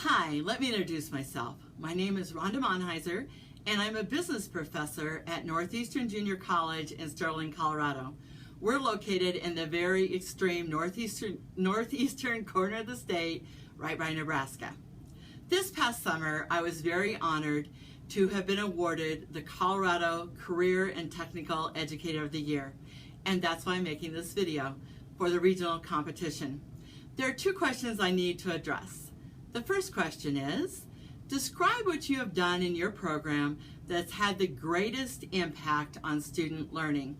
Hi, let me introduce myself. My name is Rhonda Monheiser, and I'm a business professor at Northeastern Junior College in Sterling, Colorado. We're located in the very extreme northeastern corner of the state, right by Nebraska. This past summer, I was very honored to have been awarded the Colorado Career and Technical Educator of the Year, and that's why I'm making this video for the regional competition. There are two questions I need to address. The first question is, describe what you have done in your program that's had the greatest impact on student learning.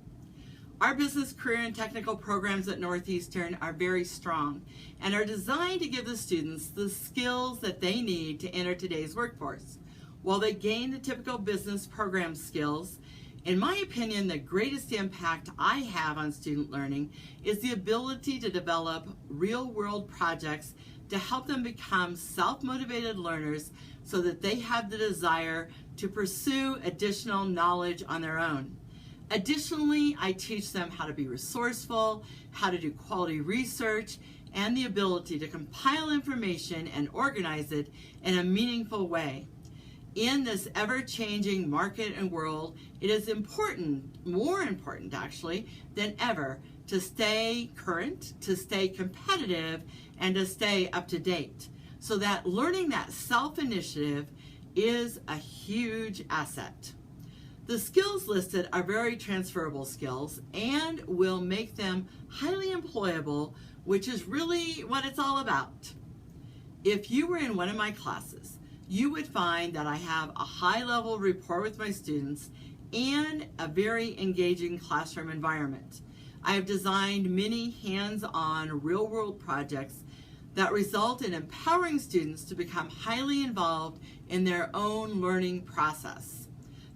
Our business, career, and technical programs at Northeastern are very strong and are designed to give the students the skills that they need to enter today's workforce. While they gain the typical business program skills, in my opinion, the greatest impact I have on student learning is the ability to develop real-world projects to help them become self-motivated learners so that they have the desire to pursue additional knowledge on their own. Additionally, I teach them how to be resourceful, how to do quality research, and the ability to compile information and organize it in a meaningful way. In this ever-changing market and world, it is important, more important actually, than ever, to stay current, to stay competitive, and to stay up to date. So that learning that self-initiative is a huge asset. The skills listed are very transferable skills and will make them highly employable, which is really what it's all about. If you were in one of my classes, you would find that I have a high-level rapport with my students and a very engaging classroom environment. I have designed many hands-on real-world projects that result in empowering students to become highly involved in their own learning process.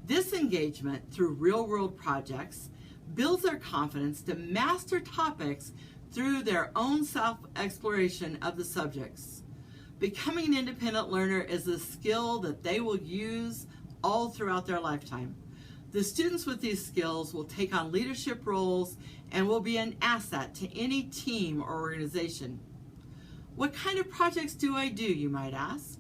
This engagement through real-world projects builds their confidence to master topics through their own self-exploration of the subjects. Becoming an independent learner is a skill that they will use all throughout their lifetime. The students with these skills will take on leadership roles and will be an asset to any team or organization. What kind of projects do I do, you might ask?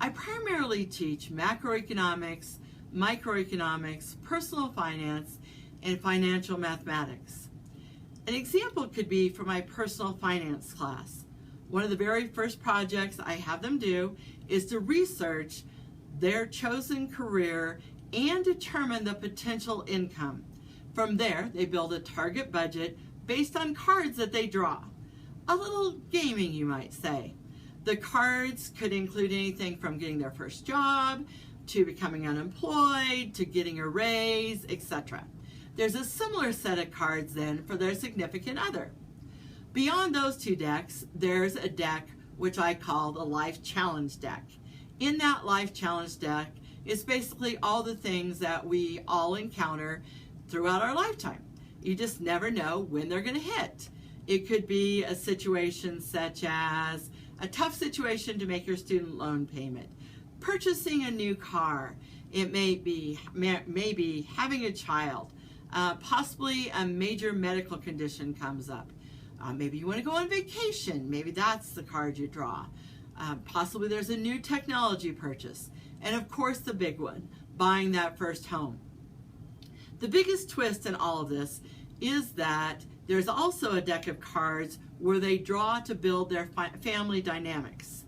I primarily teach macroeconomics, microeconomics, personal finance, and financial mathematics. An example could be for my personal finance class. One of the very first projects I have them do is to research their chosen career and determine the potential income. From there, they build a target budget based on cards that they draw. A little gaming, you might say. The cards could include anything from getting their first job, to becoming unemployed, to getting a raise, etc. There's a similar set of cards then for their significant other. Beyond those two decks, there's a deck which I call the Life Challenge deck. In that Life Challenge deck is basically all the things that we all encounter throughout our lifetime. You just never know when they're going to hit. It could be a situation such as a tough situation to make your student loan payment, purchasing a new car. It may be having a child, possibly a major medical condition comes up. Maybe you want to go on vacation. Maybe that's the card you draw. Possibly there's a new technology purchase. And of course the big one, buying that first home. The biggest twist in all of this is that there's also a deck of cards where they draw to build their family dynamics.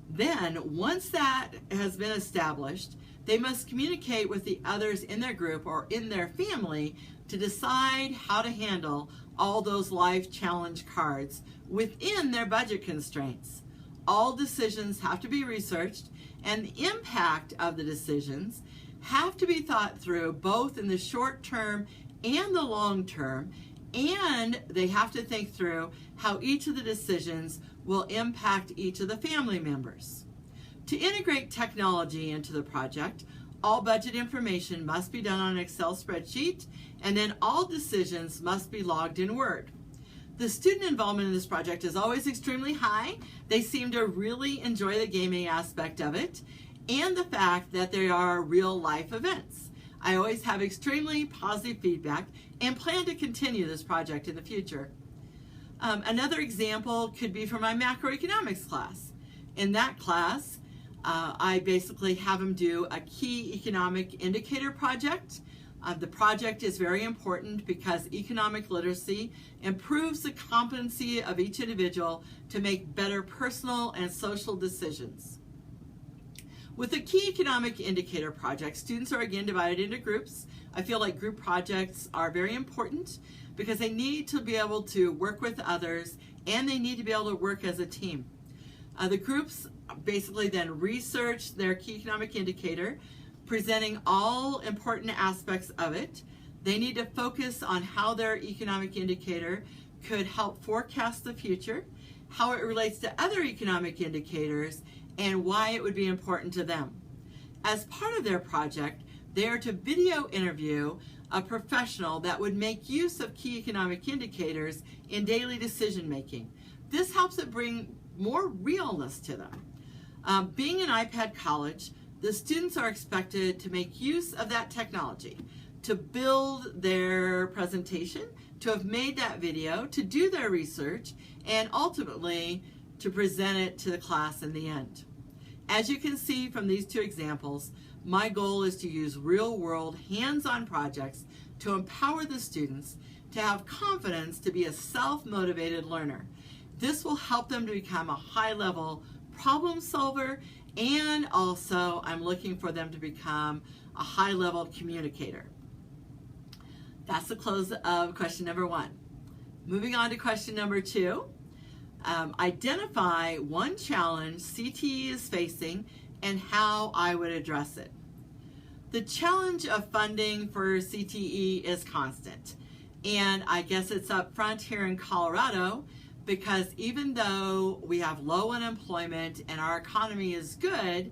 Then, once that has been established, they must communicate with the others in their group or in their family to decide how to handle all those life challenge cards within their budget constraints. All decisions have to be researched, and the impact of the decisions have to be thought through both in the short term and the long term, and they have to think through how each of the decisions will impact each of the family members. To integrate technology into the project, all budget information must be done on an Excel spreadsheet, and then all decisions must be logged in Word. The student involvement in this project is always extremely high. They seem to really enjoy the gaming aspect of it and the fact that they are real life events. I always have extremely positive feedback and plan to continue this project in the future. Another example could be from my macroeconomics class. In that class, I basically have them do a key economic indicator project. The project is very important because economic literacy improves the competency of each individual to make better personal and social decisions. With the key economic indicator project, students are again divided into groups. I feel like group projects are very important because they need to be able to work with others and they need to be able to work as a team. The groups basically then research their key economic indicator, presenting all important aspects of it. They need to focus on how their economic indicator could help forecast the future, how it relates to other economic indicators, and why it would be important to them. As part of their project, they are to video interview a professional that would make use of key economic indicators in daily decision making. This helps it bring more realness to them. Being an iPad college, the students are expected to make use of that technology, to build their presentation, to have made that video, to do their research, and ultimately to present it to the class in the end. As you can see from these two examples, my goal is to use real-world, hands-on projects to empower the students to have confidence to be a self-motivated learner. This will help them to become a high-level problem solver, and also I'm looking for them to become a high-level communicator. That's the close of question number 1. Moving on to question number 2. Identify one challenge CTE is facing and how I would address it. The challenge of funding for CTE is constant, and I guess it's up front here in Colorado because even though we have low unemployment and our economy is good,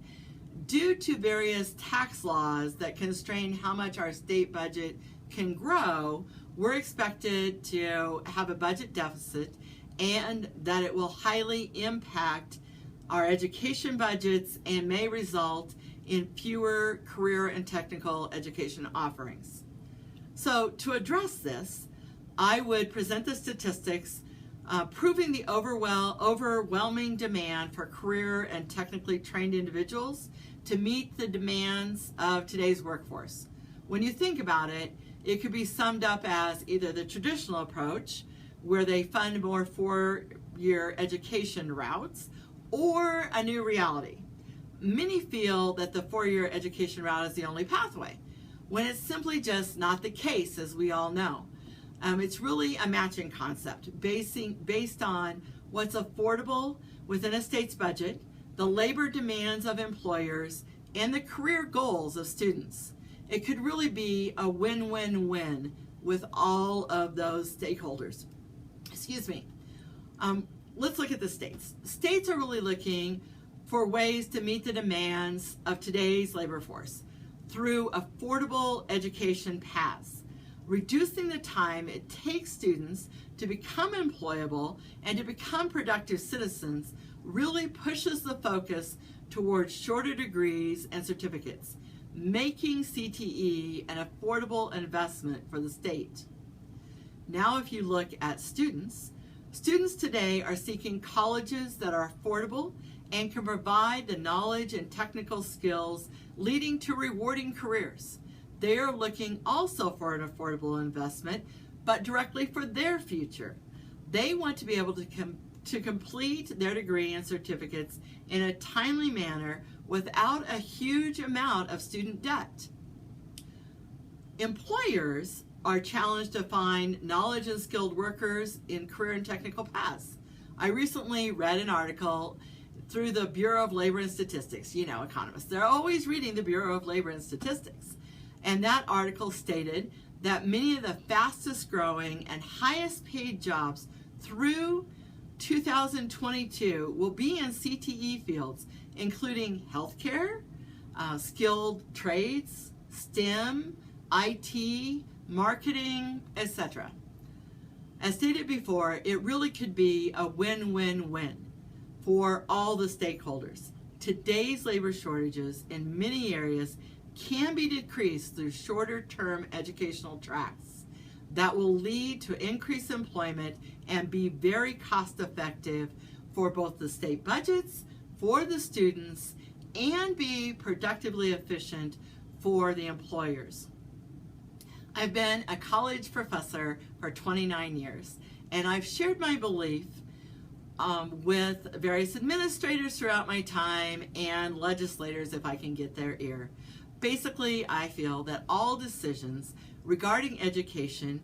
due to various tax laws that constrain how much our state budget can grow, we're expected to have a budget deficit and that it will highly impact our education budgets and may result in fewer career and technical education offerings. So to address this, I would present the statistics proving the overwhelming demand for career and technically trained individuals to meet the demands of today's workforce. When you think about it, it could be summed up as either the traditional approach, where they fund more four-year education routes, or a new reality. Many feel that the four-year education route is the only pathway, when it's simply just not the case, as we all know. It's really a matching concept based on what's affordable within a state's budget, the labor demands of employers, and the career goals of students. It could really be a win-win-win with all of those stakeholders. Excuse me. Let's look at the states. States are really looking for ways to meet the demands of today's labor force through affordable education paths, reducing the time it takes students to become employable and to become productive citizens really pushes the focus towards shorter degrees and certificates, making CTE an affordable investment for the state. Now if you look at students today are seeking colleges that are affordable and can provide the knowledge and technical skills leading to rewarding careers. They are looking also for an affordable investment, but directly for their future. They want to be able to complete their degree and certificates in a timely manner without a huge amount of student debt. Employers are challenged to find knowledge and skilled workers in career and technical paths. I recently read an article through the Bureau of Labor and Statistics. You know, economists, they're always reading the Bureau of Labor and Statistics. And that article stated that many of the fastest growing and highest paid jobs through 2022 will be in CTE fields, including healthcare, skilled trades, STEM, IT, marketing, etc. As stated before, it really could be a win-win-win for all the stakeholders. Today's labor shortages in many areas can be decreased through shorter-term educational tracks that will lead to increased employment and be very cost-effective for both the state budgets, for the students, and be productively efficient for the employers. I've been a college professor for 29 years, and I've shared my belief with various administrators throughout my time and legislators if I can get their ear. Basically, I feel that all decisions regarding education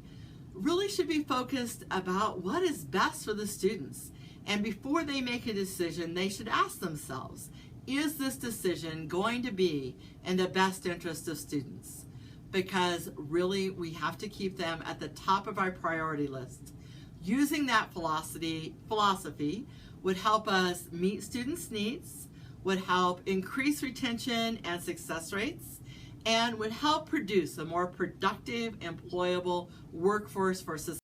really should be focused about what is best for the students. And before they make a decision, they should ask themselves, is this decision going to be in the best interest of students? Because really, we have to keep them at the top of our priority list. Using that philosophy would help us meet students' needs, would help increase retention and success rates, and would help produce a more productive, employable workforce for society.